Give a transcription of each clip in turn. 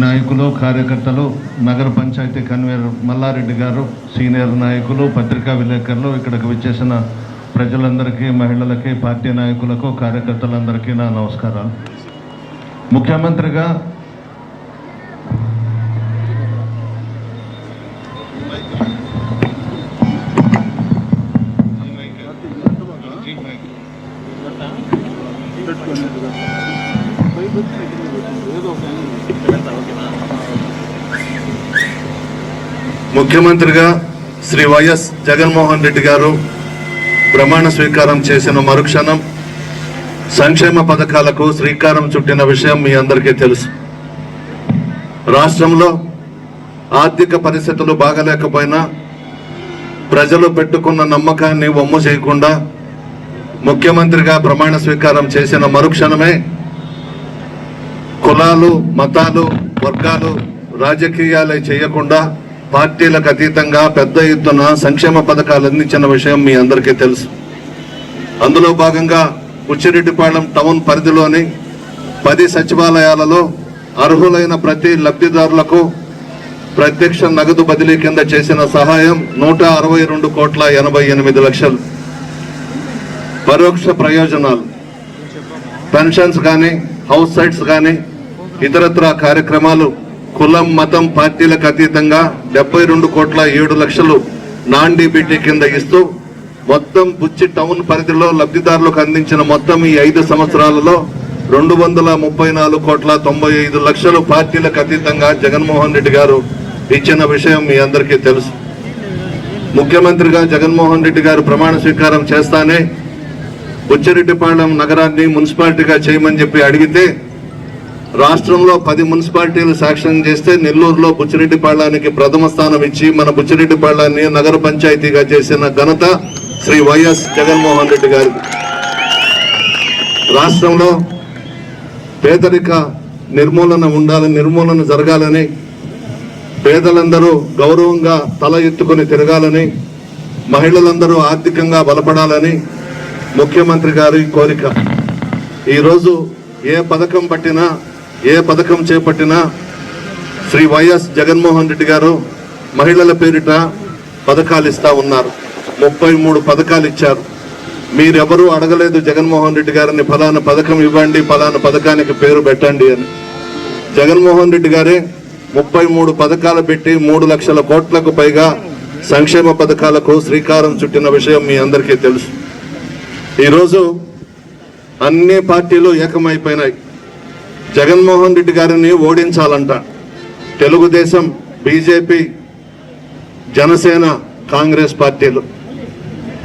నాయకులు కార్యకర్తలు నగర పంచాయతీ కన్వీనర్ మల్లారెడ్డి గారు సీనియర్ నాయకులు పత్రికా విలేకరులు ఇక్కడికి విచ్చేసిన ప్రజలందరికీ మహిళలకి పార్టీ నాయకులకు కార్యకర్తలందరికీ నా నమస్కారాలు. ముఖ్యమంత్రిగా శ్రీ వైఎస్ జగన్మోహన్ రెడ్డి గారు ప్రమాణ స్వీకారం చేసిన మరుక్షణం సంక్షేమ పథకాలకు శ్రీకారం చుట్టిన విషయం మీ అందరికీ తెలుసు. రాష్ట్రంలో ఆర్థిక పరిస్థితులు బాగలేకపోయినా ప్రజలు పెట్టుకున్న నమ్మకాన్ని వమ్ము చేయకుండా ముఖ్యమంత్రిగా ప్రమాణ స్వీకారం చేసిన మరుక్షణమే కులాలు, మతాలు, వర్గాలు, రాజకీయాలు చేయకుండా పార్టీలకు అతీతంగా పెద్ద ఎత్తున సంక్షేమ పథకాలు అందించిన విషయం మీ అందరికీ తెలుసు. అందులో భాగంగా బుచ్చిరెడ్డిపాళెం టౌన్ పరిధిలోని 10 సచివాలయాలలో అర్హులైన ప్రతి లబ్ధిదారులకు ప్రత్యక్ష నగదు బదిలీ కింద చేసిన సహాయం 162,88,00,000. పరోక్ష ప్రయోజనాలు పెన్షన్స్ కానీ, హౌస్ సైట్స్ కానీ, ఇతరత్ర కార్యక్రమాలు కులం, మతం, పార్టీలకు అతీతంగా 72,07,00,000 నాన్ డీబీటీ కింద ఇస్తూ మొత్తం బుచ్చి టౌన్ పరిధిలో లబ్ధిదారులకు అందించిన మొత్తం ఈ 5 సంవత్సరాలలో 234,95,00,000 పార్టీలకు అతీతంగా జగన్మోహన్ రెడ్డి గారు ఇచ్చిన విషయం మీ అందరికీ తెలుసు. ముఖ్యమంత్రిగా జగన్మోహన్ రెడ్డి గారు ప్రమాణ స్వీకారం చేస్తానే బుచ్చిరెడ్డిపాళెం నగరాన్ని మున్సిపాలిటీగా చేయమని చెప్పి అడిగితే రాష్ట్రంలో 10 మున్సిపాలిటీలు శాంక్షన్ చేస్తే నెల్లూరులో బుచ్చిరెడ్డిపాళెంకి ప్రథమ స్థానం ఇచ్చి మన బుచ్చిరెడ్డిపాళెంని నగర పంచాయతీగా చేసిన ఘనత శ్రీ వైఎస్ జగన్మోహన్ రెడ్డి గారికి. రాష్ట్రంలో పేదరిక నిర్మూలన జరగాలని, పేదలందరూ గౌరవంగా తల ఎత్తుకొని తిరగాలని, మహిళలందరూ ఆర్థికంగా బలపడాలని ముఖ్యమంత్రి గారి కోరిక. ఈరోజు ఏ పథకం చేపట్టినా శ్రీ వైఎస్ జగన్మోహన్ రెడ్డి గారు మహిళల పేరిట పథకాలు ఇస్తా ఉన్నారు. 33 పథకాలు ఇచ్చారు. మీరెవరూ అడగలేదు జగన్మోహన్ రెడ్డి గారిని ఫలానా పథకం ఇవ్వండి, ఫలానా పథకానికి పేరు పెట్టండి అని. జగన్మోహన్ రెడ్డి గారే 33 పథకాలు పెట్టి 3 లక్షల కోట్లకు పైగా సంక్షేమ పథకాలకు శ్రీకారం చుట్టిన విషయం మీ అందరికీ తెలుసు. ఈరోజు అన్ని పార్టీలు ఏకమైపోయినాయి. జగన్మోహన్ రెడ్డి గారిని ఓడించాలంట. తెలుగుదేశం, బీజేపీ, జనసేన, కాంగ్రెస్ పార్టీలు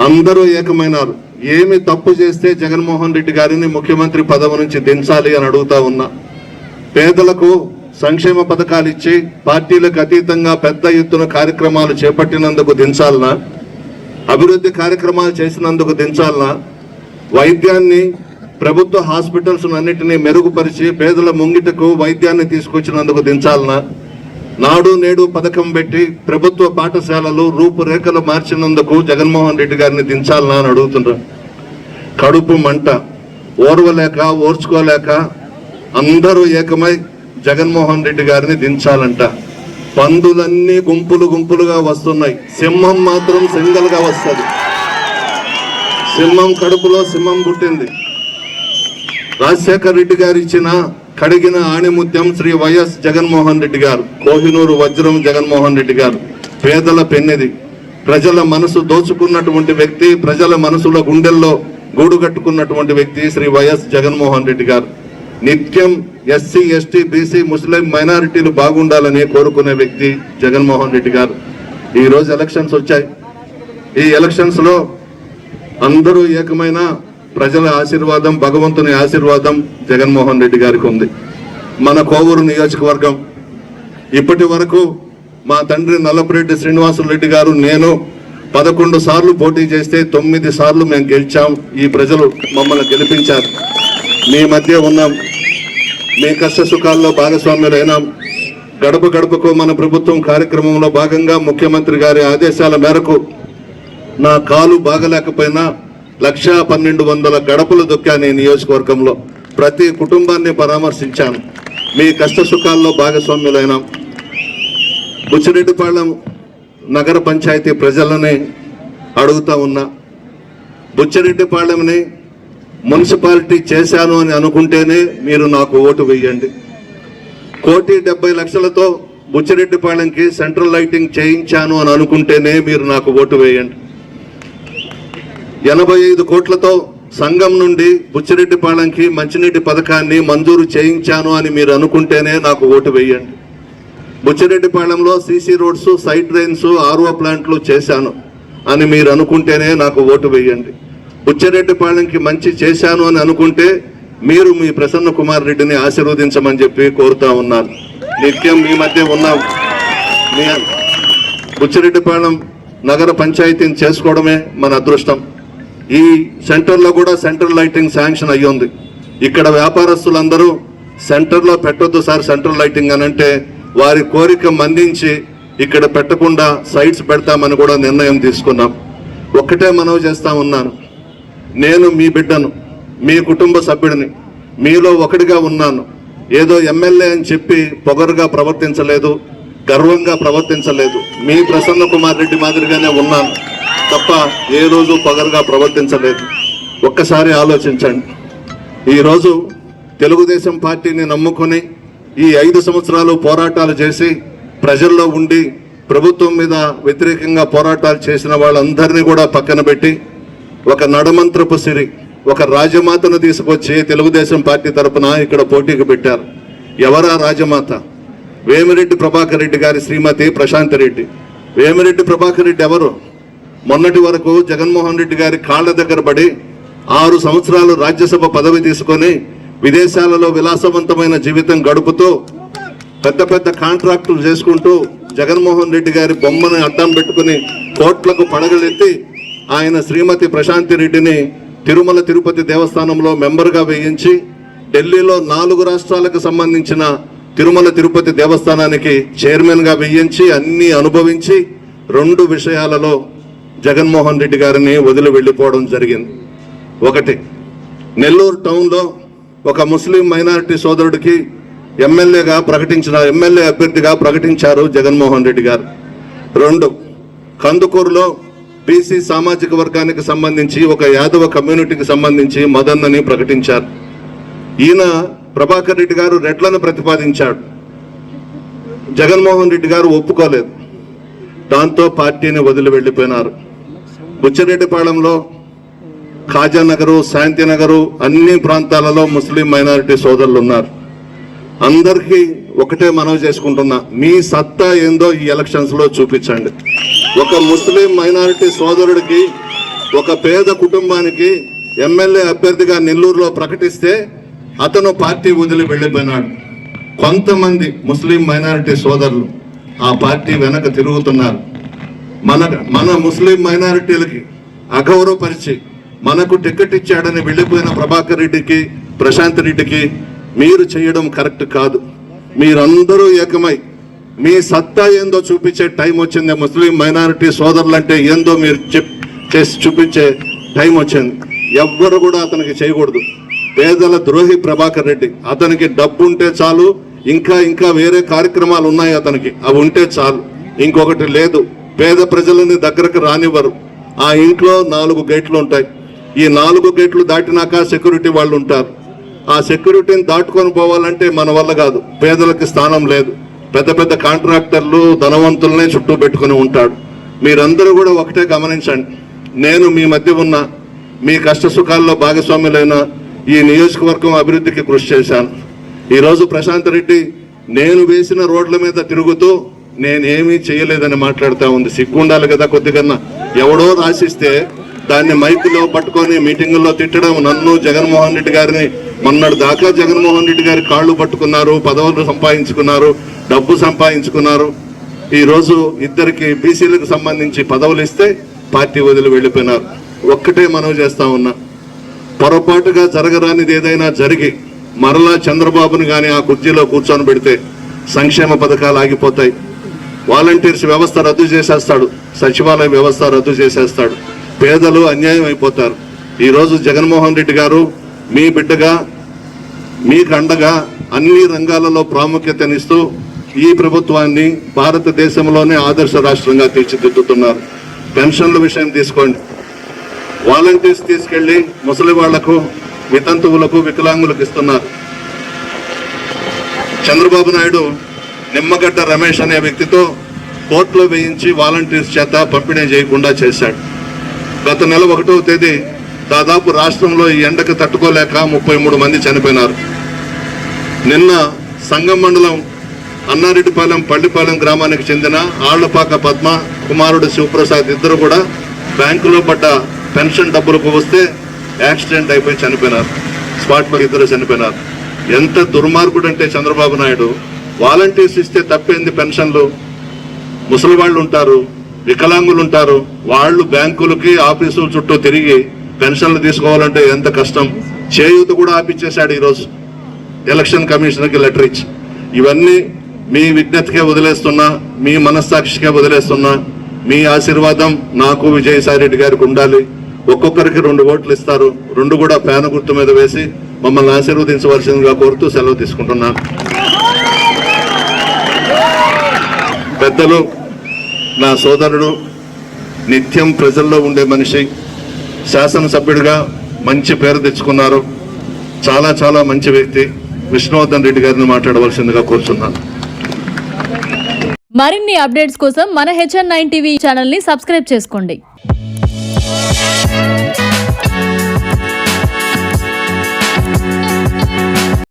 అందరూ ఏకమైనారు. ఏమి తప్పు చేస్తే జగన్మోహన్ రెడ్డి గారిని ముఖ్యమంత్రి పదవి నుంచి దించాలి అని అడుగుతా ఉన్నా. పేదలకు సంక్షేమ పథకాలు ఇచ్చి పార్టీలకు అతీతంగా పెద్ద ఎత్తున కార్యక్రమాలు చేపట్టినందుకు దించాలనా? అభివృద్ధి కార్యక్రమాలు చేసినందుకు దించాలనా? వైద్యాన్ని, ప్రభుత్వ హాస్పిటల్స్ అన్నిటినీ మెరుగుపరిచి పేదల ముంగిటకు వైద్యాన్ని తీసుకొచ్చినందుకు దించాలనా? నాడు నేడు పథకం పెట్టి ప్రభుత్వ పాఠశాలలు రూపురేఖలు మార్చినందుకు జగన్మోహన్ రెడ్డి గారిని దించాలనా అని అడుగుతున్నారు. కడుపు మంట ఓర్చుకోలేక అందరూ ఏకమై జగన్మోహన్ రెడ్డి గారిని దించాలంట. పందులన్నీ గుంపులుగా వస్తున్నాయి, సింహం మాత్రం సింగల్ గా వస్తుంది. సింహం కడుపులో సింహం పుట్టింది. రాజశేఖర్ రెడ్డి గారు ఇచ్చిన కడిగిన ఆణిముత్యం శ్రీ వైఎస్ జగన్మోహన్ రెడ్డి గారు, కోహినూరు వజ్రం జగన్మోహన్ రెడ్డి గారు, పేదల పెన్నిది, ప్రజల మనసు దోచుకున్నటువంటి వ్యక్తి, ప్రజల మనసులో గుండెల్లో గూడు కట్టుకున్నటువంటి వ్యక్తి శ్రీ వైఎస్ జగన్మోహన్ రెడ్డి గారు. నిత్యం ఎస్సీ, ఎస్టీ, బీసీ, ముస్లిం మైనారిటీలు బాగుండాలని కోరుకునే వ్యక్తి జగన్మోహన్ రెడ్డి గారు. ఈరోజు ఎలక్షన్స్ వచ్చాయి. ఈ ఎలక్షన్స్ లో అందరూ ఏకమైన ప్రజల ఆశీర్వాదం, భగవంతుని ఆశీర్వాదం జగన్మోహన్ రెడ్డి గారికి ఉంది. మన కోవూరు నియోజకవర్గం ఇప్పటి వరకు మా తండ్రి నల్లపురెడ్డి శ్రీనివాసులరెడ్డి గారు, నేను 11 సార్లు పోటీ చేస్తే 9 సార్లు మేము గెలిచాం. ఈ ప్రజలు మమ్మల్ని గెలిపించారు. మీ మధ్య ఉన్నాం, మీ కష్ట సుఖాల్లో భాగస్వామ్యులైనాం. గడప గడపకు మన ప్రభుత్వం కార్యక్రమంలో భాగంగా ముఖ్యమంత్రి గారి ఆదేశాల మేరకు నా కాలు బాగలేకపోయినా 1,12,100 గడపలు దొక్కాను ఈ నియోజకవర్గంలో. ప్రతి కుటుంబాన్ని పరామర్శించాను. మీ కష్ట సుఖాల్లో భాగస్వామ్యులైనాం. బుచ్చిరెడ్డిపాళెం నగర పంచాయతీ ప్రజలని అడుగుతా ఉన్నా, బుచ్చిరెడ్డిపాళెంని మున్సిపాలిటీ చేశాను అని అనుకుంటేనే మీరు నాకు ఓటు వేయండి. 1,70,00,000తో బుచ్చిరెడ్డిపాళెంకి సెంట్రల్ లైటింగ్ చేయించాను అని అనుకుంటేనే మీరు నాకు ఓటు వేయండి. 85 కోట్లతో సంఘం నుండి బుచ్చిరెడ్డిపాళెంకి మంచినీటి పథకాన్ని మంజూరు చేయించాను అని మీరు అనుకుంటేనే నాకు ఓటు వేయండి. బుచ్చిరెడ్డిపాళెంలో CC roads, side drains, RO ప్లాంట్లు చేశాను అని మీరు అనుకుంటేనే నాకు ఓటు వేయండి. బుచ్చిరెడ్డిపాళెంకి మంచి చేశాను అని అనుకుంటే మీరు మీ ప్రసన్న కుమార్ రెడ్డిని ఆశీర్వదించమని చెప్పి కోరుతా ఉన్నాను. నిత్యం మీ మధ్య ఉన్నాం. బుచ్చిరెడ్డిపాళెం నగర పంచాయతీని చేసుకోవడమే మన అదృష్టం. ఈ సెంటర్లో కూడా సెంట్రల్ లైటింగ్ శాంక్షన్ అయ్యింది. ఇక్కడ వ్యాపారస్తులందరూ సెంటర్లో పెట్టొద్దు సార్ సెంట్రల్ లైటింగ్ అని అంటే వారి కోరిక మన్నించి ఇక్కడ పెట్టకుండా సైట్స్ పెడతామని కూడా నిర్ణయం తీసుకున్నాం. ఒక్కటే మనవి చేస్తా ఉన్నాను, నేను మీ బిడ్డను, మీ కుటుంబ సభ్యుడిని, మీలో ఒకటిగా ఉన్నాను. ఏదో ఎమ్మెల్యే అని చెప్పి పొగరుగా ప్రవర్తించలేదు, గర్వంగా ప్రవర్తించలేదు. మీ ప్రసన్న కుమార్ రెడ్డి మాదిరిగానే ఉన్నాను తప్ప ఏ రోజు పొగరుగా ప్రవర్తించలేదు. ఒక్కసారి ఆలోచించండి. ఈరోజు తెలుగుదేశం పార్టీని నమ్ముకొని ఈ 5 సంవత్సరాలు పోరాటాలు చేసి ప్రజల్లో ఉండి ప్రభుత్వం మీద వ్యతిరేకంగా పోరాటాలు చేసిన వాళ్ళందరినీ కూడా పక్కన పెట్టి ఒక నడమంత్రపు సిరి, ఒక రాజమాతను తీసుకొచ్చి తెలుగుదేశం పార్టీ తరఫున ఇక్కడ పోటీకి పెట్టారు. ఎవరా రాజమాత? వేమిరెడ్డి ప్రభాకర్ రెడ్డి గారి శ్రీమతి ప్రశాంత్ రెడ్డి. వేమిరెడ్డి ప్రభాకర్ రెడ్డి ఎవరు? మొన్నటి వరకు జగన్మోహన్ రెడ్డి గారి కాళ్ళ దగ్గర పడి 6 సంవత్సరాలు రాజ్యసభ పదవి తీసుకొని విదేశాలలో విలాసవంతమైన జీవితం గడుపుతూ పెద్ద పెద్ద కాంట్రాక్టులు చేసుకుంటూ జగన్మోహన్ రెడ్డి గారి బొమ్మను అడ్డం పెట్టుకుని కోట్లకు పడగలెత్తి ఆయన శ్రీమతి ప్రశాంతి రెడ్డిని తిరుమల తిరుపతి దేవస్థానంలో మెంబర్గా వేయించి ఢిల్లీలో 4 రాష్ట్రాలకు సంబంధించిన తిరుమల తిరుపతి దేవస్థానానికి చైర్మన్గా వేయించి అన్నీ అనుభవించి 2 విషయాలలో జగన్మోహన్ రెడ్డి గారిని వదిలి వెళ్ళిపోవడం జరిగింది. ఒకటి, నెల్లూరు టౌన్లో ఒక ముస్లిం మైనారిటీ సోదరుడికి ఎమ్మెల్యే అభ్యర్థిగా ప్రకటించారు జగన్మోహన్ రెడ్డి గారు. 2, కందుకూరులో బీసీ సామాజిక వర్గానికి సంబంధించి ఒక యాదవ కమ్యూనిటీకి సంబంధించి మదన్నని ప్రకటించారు. ఈయన ప్రభాకర్ రెడ్డి గారు రెడ్లను ప్రతిపాదించాడు. జగన్మోహన్ రెడ్డి గారు ఒప్పుకోలేదు. దాంతో పార్టీని వదిలి వెళ్ళిపోయినారు. బుచ్చిరెడ్డిపాళెంలో ఖాజానగరు, శాంతినగరు అన్ని ప్రాంతాలలో ముస్లిం మైనారిటీ సోదరులు ఉన్నారు. అందరికీ ఒకటే మనవి చేసుకుంటున్నా, మీ సత్తా ఏందో ఈ ఎలక్షన్స్ లో చూపించండి. ఒక ముస్లిం మైనారిటీ సోదరుడికి, ఒక పేద కుటుంబానికి ఎమ్మెల్యే అభ్యర్థిగా నెల్లూరులో ప్రకటిస్తే అతను పార్టీ వదిలి వెళ్ళిపోయినాడు. కొంతమంది ముస్లిం మైనారిటీ సోదరులు ఆ పార్టీ వెనక తిరుగుతున్నారు. మన ముస్లిం మైనారిటీలకి అగౌరవపరిచి మనకు టికెట్ ఇచ్చాడని వెళ్ళిపోయిన ప్రభాకర్ రెడ్డికి, ప్రశాంత్ రెడ్డికి మీరు చేయడం కరెక్ట్ కాదు. మీరందరూ ఏకమై మీ సత్తా ఏందో చూపించే టైం వచ్చింది. ముస్లిం మైనారిటీ సోదరులంటే ఏందో మీరు చేసి చూపించే టైం వచ్చింది. ఎవ్వరు కూడా అతనికి చేయకూడదు. పేదల ద్రోహి ప్రభాకర్ రెడ్డి. అతనికి డబ్బు ఉంటే చాలు, ఇంకా వేరే కార్యక్రమాలు ఉన్నాయి అతనికి, అవి ఉంటే చాలు, ఇంకొకటి లేదు. పేద ప్రజలని దగ్గరకు రానివ్వరు. ఆ ఇంట్లో 4 గేట్లు ఉంటాయి. ఈ 4 గేట్లు దాటినాక సెక్యూరిటీ వాళ్ళు ఉంటారు. ఆ సెక్యూరిటీని దాటుకొని పోవాలంటే మన వల్ల కాదు. పేదలకు స్థానం లేదు. పెద్ద పెద్ద కాంట్రాక్టర్లు, ధనవంతులనే చుట్టూ పెట్టుకుని ఉంటాడు. మీరందరూ కూడా ఒకటే గమనించండి. నేను మీ మధ్య ఉన్న, మీ కష్ట సుఖాల్లో భాగస్వాములైన ఈ నియోజకవర్గం అభివృద్ధికి కృషి చేశాను. ఈరోజు ప్రశాంత్ రెడ్డి నేను వేసిన రోడ్ల మీద తిరుగుతూ నేనేమీ చేయలేదని మాట్లాడుతూ ఉంది. సిగ్గుండాలి కదా కొద్దిగా. ఎవడో రాసిస్తే దాన్ని మైకులో పట్టుకొని మీటింగుల్లో తిట్టడం, నన్ను జగన్మోహన్ రెడ్డి గారిని మొన్నటి దాకా జగన్మోహన్ రెడ్డి గారి కాళ్ళు పట్టుకున్నారు, పదవులు సంపాదించుకున్నారు, డబ్బు సంపాదించుకున్నారు. ఈరోజు ఇద్దరికి బీసీలకు సంబంధించి పదవులు ఇస్తే పార్టీ వదిలి వెళ్ళిపోయినారు. ఒక్కటే మనవి చేస్తా ఉన్నా, పొరపాటుగా జరగరానిది ఏదైనా జరిగి మరలా చంద్రబాబుని కానీ ఆ కుర్చీలో కూర్చొని పెడితే సంక్షేమ పథకాలు ఆగిపోతాయి. వాలంటీర్స్ వ్యవస్థ రద్దు చేసేస్తాడు, సచివాలయ వ్యవస్థ రద్దు చేసేస్తాడు, పేదలు అన్యాయం అయిపోతారు. ఈరోజు జగన్మోహన్ రెడ్డి గారు మీ బిడ్డగా, మీకు అండగా అన్ని రంగాలలో ప్రాముఖ్యతనిస్తూ ఈ ప్రభుత్వాన్ని భారతదేశంలోనే ఆదర్శ రాష్ట్రంగా తీర్చిదిద్దుతున్నారు. పెన్షన్ల విషయం తీసుకోండి. వాలంటీర్స్ తీసుకెళ్లి ముసలి వాళ్లకు, వితంతువులకు, వికలాంగులకు ఇస్తున్నారు. చంద్రబాబు నాయుడు నిమ్మగడ్డ రమేష్ అనే వ్యక్తితో కోర్టులో వేయించి వాలంటీర్స్ చేత పంపిణీ చేయకుండా చేశాడు. గత నెల 1వ తేదీ దాదాపు రాష్ట్రంలో ఈ ఎండకు తట్టుకోలేక 33 మంది చనిపోయినారు. నిన్న సంగం మండలం అన్నారెడ్డిపాలెం పల్లిపాలెం గ్రామానికి చెందిన ఆళ్లపాక పద్మ కుమారుడు శివప్రసాద్ ఇద్దరు కూడా బ్యాంకులో పడ్డ పెన్షన్ డబ్బులకు వస్తే యాక్సిడెంట్ అయిపోయి చనిపోయినారు. స్పాట్లో ఇద్దరు చనిపోయినారు. ఎంత దుర్మార్గుడు అంటే చంద్రబాబు నాయుడు, వాలంటీర్స్ ఇస్తే తప్పేంది? పెన్షన్లు ముసలి వాళ్ళు ఉంటారు, వికలాంగులు ఉంటారు, వాళ్ళు బ్యాంకులకి ఆఫీసుల చుట్టూ తిరిగి పెన్షన్లు తీసుకోవాలంటే ఎంత కష్టం. చేయూత కూడా ఆపిచ్చేశాడు ఈరోజు ఎలక్షన్ కమిషన్కి లెటర్ ఇచ్చి. ఇవన్నీ మీ విజ్ఞతకే వదిలేస్తున్నా, మీ మనస్సాక్షికే వదిలేస్తున్నా. మీ ఆశీర్వాదం నాకు, విజయసాయి రెడ్డి గారికి ఉండాలి. ఒక్కొక్కరికి 2 ఓట్లు ఇస్తారు. 2 కూడా ఫ్యాన్ గుర్తు మీద వేసి మమ్మల్ని ఆశీర్వదించవలసిందిగా కోరుతూ సెలవు తీసుకుంటున్నాను. పెద్దలు, నా సోదరుడు, నిత్యం ప్రజల్లో ఉండే మనిషి, శాసనసభ్యుడిగా మంచి పేరు తెచ్చుకున్నారు. చాలా చాలా మంచి వ్యక్తి విష్ణువర్ధన్ రెడ్డి గారిని మాట్లాడవలసిందిగా కోరుచున్నాను. మరిన్ని అప్డేట్స్ కోసం మన HN9 టీవీ ఛానల్ ని సబ్స్క్రైబ్ చేసుకోండి.